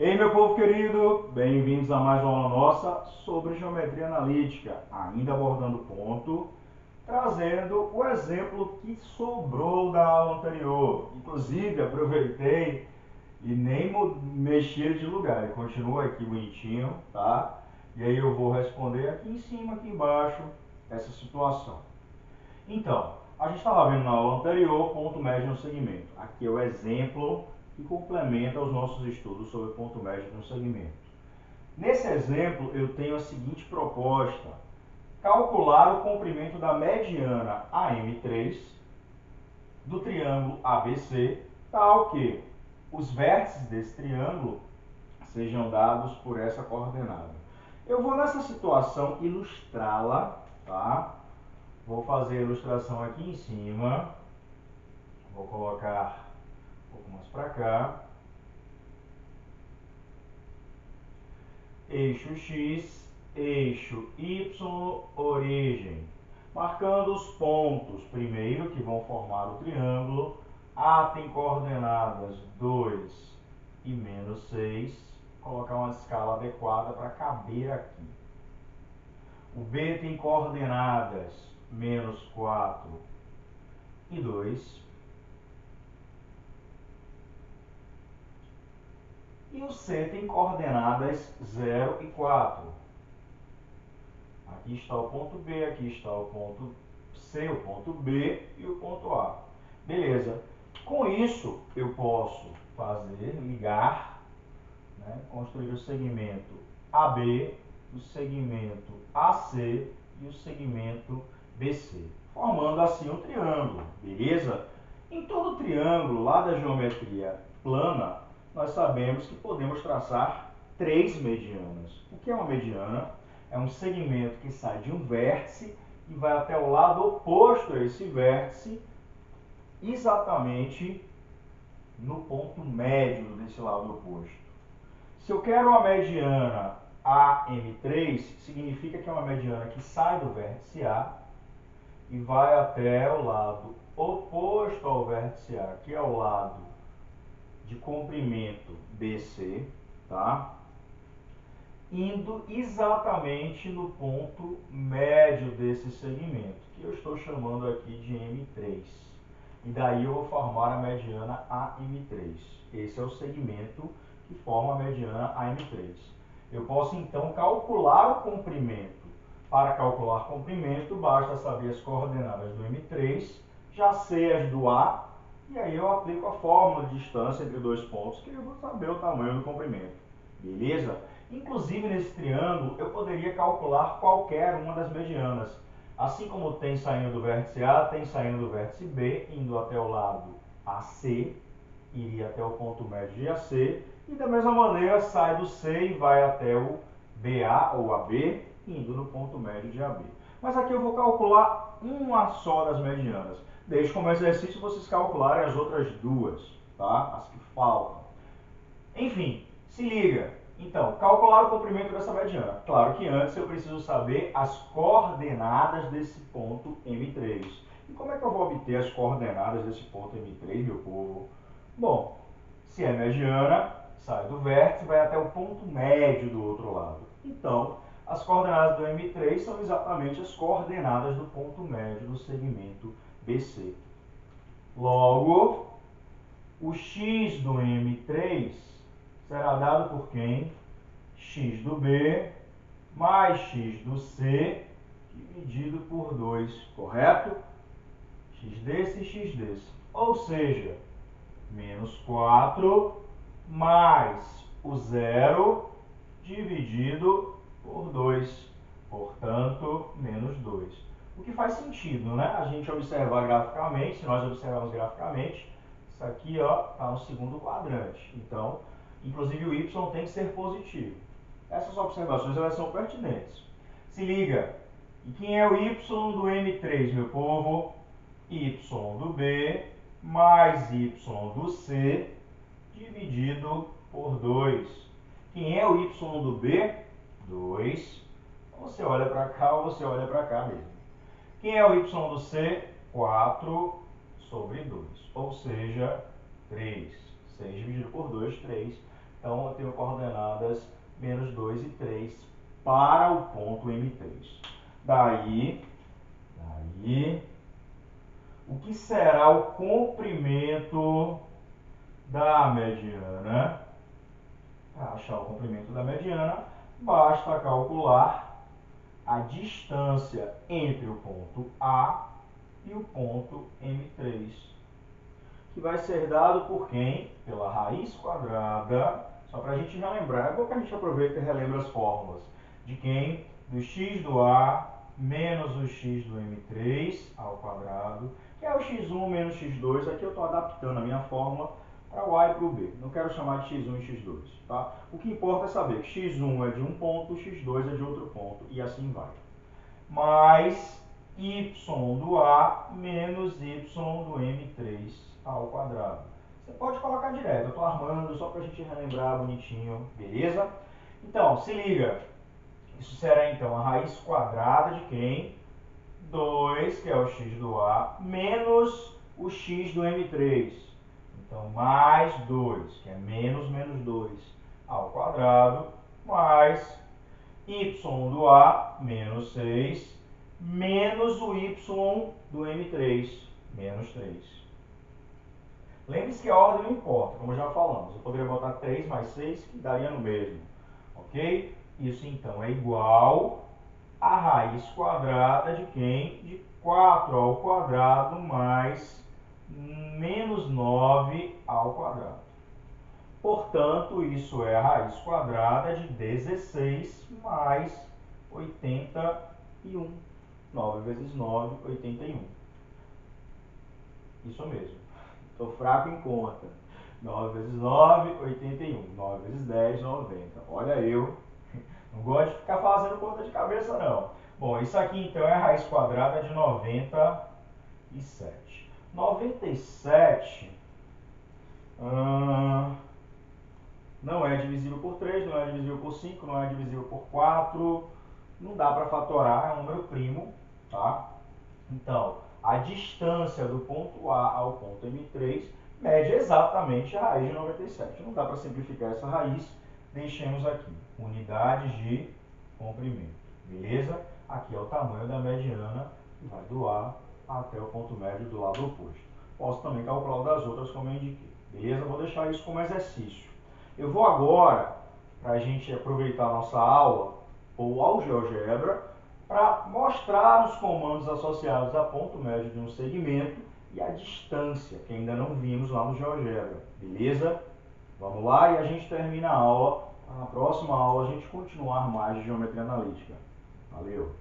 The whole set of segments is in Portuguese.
Ei, meu povo querido, bem-vindos a mais uma aula nossa sobre geometria analítica, ainda abordando o ponto, trazendo o exemplo que sobrou da aula anterior. Inclusive, aproveitei e nem mexi ele de lugar, ele continua aqui bonitinho, tá? E aí eu vou responder aqui em cima, aqui embaixo, essa situação. Então, a gente estava vendo na aula anterior ponto médio no segmento. Aqui é o exemplo que complementa os nossos estudos sobre ponto médio no segmento. Nesse exemplo, eu tenho a seguinte proposta: calcular o comprimento da mediana AM3 do triângulo ABC, tal que os vértices desse triângulo sejam dados por essa coordenada. Eu vou nessa situação ilustrá-la, tá? Vou fazer a ilustração aqui em cima. Vou colocar um pouco mais para cá. Eixo X, eixo Y, origem. Marcando os pontos, primeiro, que vão formar o triângulo. A tem coordenadas 2 e menos 6. Vou colocar uma escala adequada para caber aqui. O B tem coordenadas menos 4 e 2. E o C tem coordenadas 0 e 4. Aqui está o ponto B, aqui está o ponto C, o ponto B e o ponto A. Beleza. Com isso, eu posso ligar, né, construir o segmento AB, o segmento AC e o segmento BC, formando assim um triângulo, beleza? Em todo triângulo, lá da geometria plana, nós sabemos que podemos traçar três medianas. O que é uma mediana? É um segmento que sai de um vértice e vai até o lado oposto a esse vértice, exatamente no ponto médio desse lado oposto. Se eu quero uma mediana AM3, significa que é uma mediana que sai do vértice A e vai até o lado oposto ao vértice A, que é o lado de comprimento BC, tá? Indo exatamente no ponto médio desse segmento, que eu estou chamando aqui de M3. E daí eu vou formar a mediana AM3. Esse é o segmento que forma a mediana AM3. Eu posso então calcular o comprimento. Para calcular comprimento, basta saber as coordenadas do M3, já sei as do A, e aí eu aplico a fórmula de distância entre dois pontos, que eu vou saber o tamanho do comprimento. Beleza? Inclusive, nesse triângulo, eu poderia calcular qualquer uma das medianas. Assim como tem saindo do vértice A, tem saindo do vértice B, indo até o lado AC, iria até o ponto médio de AC, e da mesma maneira sai do C e vai até o BA ou AB, indo no ponto médio de AB. Mas aqui eu vou calcular uma só das medianas. Deixe como exercício vocês calcularem as outras duas, tá? As que faltam. Enfim, se liga. Então, calcular o comprimento dessa mediana. Claro que antes eu preciso saber as coordenadas desse ponto M3. E como é que eu vou obter as coordenadas desse ponto M3, meu povo? Bom, se é mediana, sai do vértice e vai até o ponto médio do outro lado. Então, as coordenadas do M3 são exatamente as coordenadas do ponto médio do segmento BC. Logo, o x do M3 será dado por quem? X do B mais x do C dividido por 2, correto? X desse e x desse. Ou seja, menos 4 mais o zero dividido por 2. Portanto, menos 2. O que faz sentido, né? A gente observar graficamente, se nós observarmos graficamente, isso aqui está no segundo quadrante. Então, inclusive o y tem que ser positivo. Essas observações elas são pertinentes. Se liga. E quem é o y do M3, meu povo? Y do B mais y do C dividido por 2. Quem é o y do B? 2. Você olha para cá ou você olha para cá mesmo. Quem é o y do C? 4 sobre 2. Ou seja, 3. 6 dividido por 2, 3. Então, eu tenho coordenadas menos 2 e 3 para o ponto M3. Daí, o que será o comprimento da mediana? Para achar o comprimento da mediana, basta calcular a distância entre o ponto A e o ponto M3, que vai ser dado por quem? Pela raiz quadrada, só para a gente relembrar, é bom que a gente aproveita e relembra as fórmulas, de quem? Do x do A menos o x do M3 ao quadrado, que é o x1 menos x2, aqui eu estou adaptando a minha fórmula para o A e para o B, não quero chamar de x1 e x2, tá? O que importa é saber que x1 é de um ponto, x2 é de outro ponto, e assim vai. Mais y do A menos y do M3 ao quadrado. Você pode colocar direto, eu estou armando só para a gente relembrar bonitinho, beleza? Então, se liga, isso será então a raiz quadrada de quem? 2, que é o x do A, menos o x do M3. Então, mais 2, que é menos 2, ao quadrado, mais y do A, menos 6, menos o y do M3, menos 3. Lembre-se que a ordem não importa, como já falamos. Eu poderia botar 3 mais 6, que daria no mesmo. Ok? Isso então é igual a raiz quadrada de quem? De 4 ao quadrado mais menos 9 ao quadrado. Portanto, isso é a raiz quadrada de 16 mais 81. 9 vezes 9, 81. Isso mesmo. Estou fraco em conta. 9 vezes 9, 81. 9 vezes 10, 90. Olha eu. Não gosto de ficar fazendo conta de cabeça, não. Bom, isso aqui então é a raiz quadrada de 97. 97 não é divisível por 3, não é divisível por 5, não é divisível por 4. Não dá para fatorar, é um número primo, tá? Então, a distância do ponto A ao ponto M3 mede exatamente a raiz de 97. Não dá para simplificar essa raiz, deixemos aqui, unidades de comprimento, beleza? Aqui é o tamanho da mediana, que vai do A até o ponto médio do lado oposto. Posso também calcular o das outras, como eu indiquei, beleza? Vou deixar isso como exercício. Eu vou agora, para a gente aproveitar a nossa aula, ou ao GeoGebra, para mostrar os comandos associados a ponto médio de um segmento e a distância, que ainda não vimos lá no GeoGebra, beleza? Vamos lá e a gente termina a aula. Na próxima aula a gente continuar mais de geometria analítica. Valeu!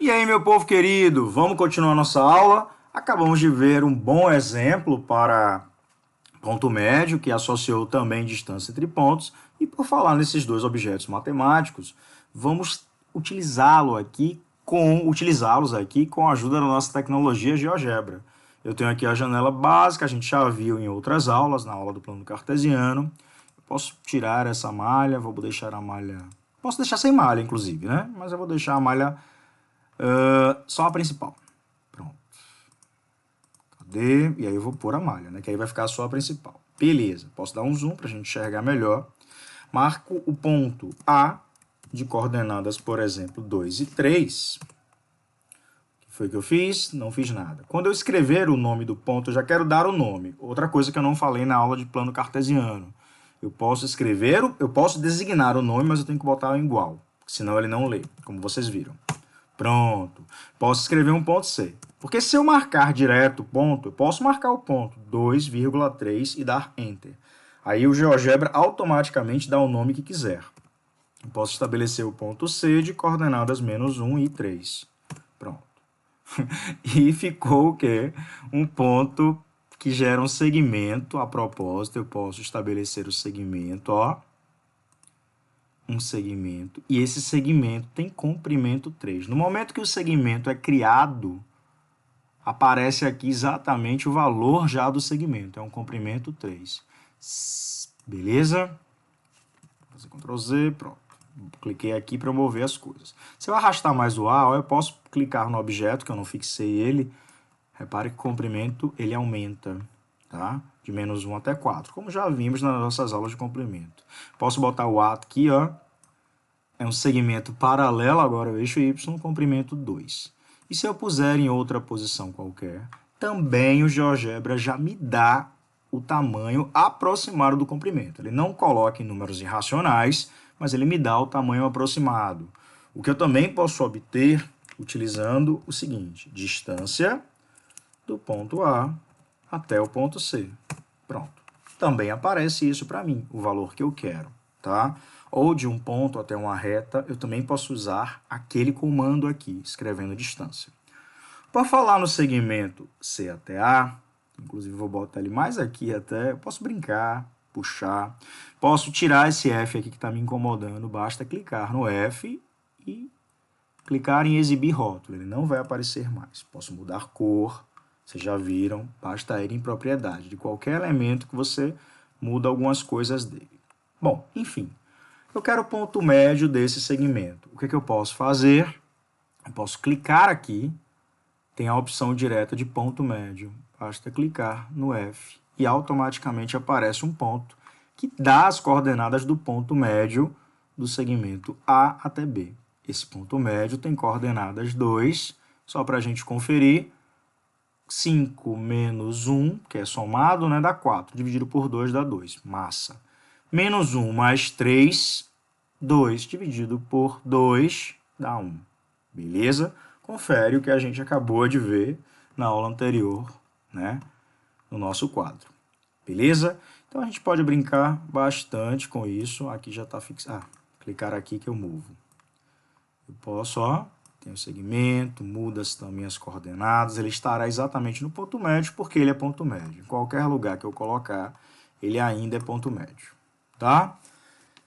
E aí, meu povo querido, vamos continuar nossa aula? Acabamos de ver um bom exemplo para ponto médio, que associou também distância entre pontos, e por falar nesses dois objetos matemáticos, vamos utilizá-los aqui com a ajuda da nossa tecnologia GeoGebra. Eu tenho aqui a janela básica, a gente já viu em outras aulas, na aula do plano cartesiano. Eu posso tirar essa malha, vou deixar a malha... Posso deixar sem malha, inclusive, né? Mas eu vou deixar a malha só a principal. Pronto. Cadê? E aí eu vou pôr a malha, né? Que aí vai ficar só a principal. Beleza. Posso dar um zoom para a gente enxergar melhor. Marco o ponto A de coordenadas, por exemplo, 2 e 3. O que foi que eu fiz? Não fiz nada. Quando eu escrever o nome do ponto, eu já quero dar o nome. Outra coisa que eu não falei na aula de plano cartesiano. Eu posso designar o nome, mas eu tenho que botar igual. Senão ele não lê, como vocês viram. Pronto. Posso escrever um ponto C. Porque se eu marcar direto o ponto, eu posso marcar o ponto 2,3 e dar Enter. Aí o GeoGebra automaticamente dá o nome que quiser. Eu posso estabelecer o ponto C de coordenadas menos 1 e 3. Pronto. E ficou o quê? Um ponto que gera um segmento. A propósito, eu posso estabelecer o segmento, ó. Um segmento, e esse segmento tem comprimento 3. No momento que o segmento é criado, aparece aqui exatamente o valor já do segmento, é um comprimento 3. Beleza? Vou fazer Ctrl Z, pronto. Cliquei aqui para mover as coisas. Se eu arrastar mais o A, eu posso clicar no objeto, que eu não fixei ele. Repare que o comprimento ele aumenta. tá? De menos 1 até 4, como já vimos nas nossas aulas de comprimento. Posso botar o A aqui, ó. É um segmento paralelo agora ao eixo Y, comprimento 2. E se eu puser em outra posição qualquer, também o GeoGebra já me dá o tamanho aproximado do comprimento. Ele não coloca em números irracionais, mas ele me dá o tamanho aproximado. O que eu também posso obter utilizando o seguinte: distância do ponto A até o ponto C. Pronto. Também aparece isso para mim, o valor que eu quero, tá? Ou de um ponto até uma reta, eu também posso usar aquele comando aqui, escrevendo distância. Para falar no segmento C até A, inclusive vou botar ele mais aqui até, eu posso brincar, puxar, posso tirar esse F aqui que está me incomodando, basta clicar no F e clicar em exibir rótulo, ele não vai aparecer mais. Posso mudar cor, vocês já viram, basta ir em propriedade de qualquer elemento que você muda algumas coisas dele. Bom, enfim, eu quero o ponto médio desse segmento. O que eu posso fazer? Eu posso clicar aqui, tem a opção direta de ponto médio. Basta clicar no F e automaticamente aparece um ponto que dá as coordenadas do ponto médio do segmento A até B. Esse ponto médio tem coordenadas 2, só para a gente conferir. 5 menos 1, que é somado, né, dá 4. Dividido por 2 dá 2. Massa. Menos 1 mais 3, 2 dividido por 2 dá 1. Beleza? Confere o que a gente acabou de ver na aula anterior, né, no nosso quadro. Beleza? Então a gente pode brincar bastante com isso. Aqui já está fixado. Clicar aqui que eu movo. Eu posso, ó, tem o segmento, muda-se também as coordenadas, ele estará exatamente no ponto médio, porque ele é ponto médio. Em qualquer lugar que eu colocar, ele ainda é ponto médio, tá?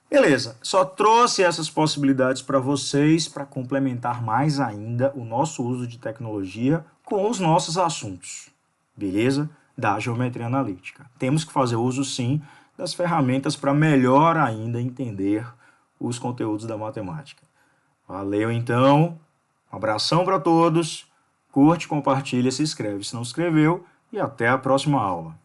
Beleza, só trouxe essas possibilidades para vocês, para complementar mais ainda o nosso uso de tecnologia com os nossos assuntos, beleza? Da geometria analítica. Temos que fazer uso, sim, das ferramentas para melhor ainda entender os conteúdos da matemática. Valeu, então. Um abração para todos. Curte, compartilha, se inscreve se não se inscreveu e até a próxima aula.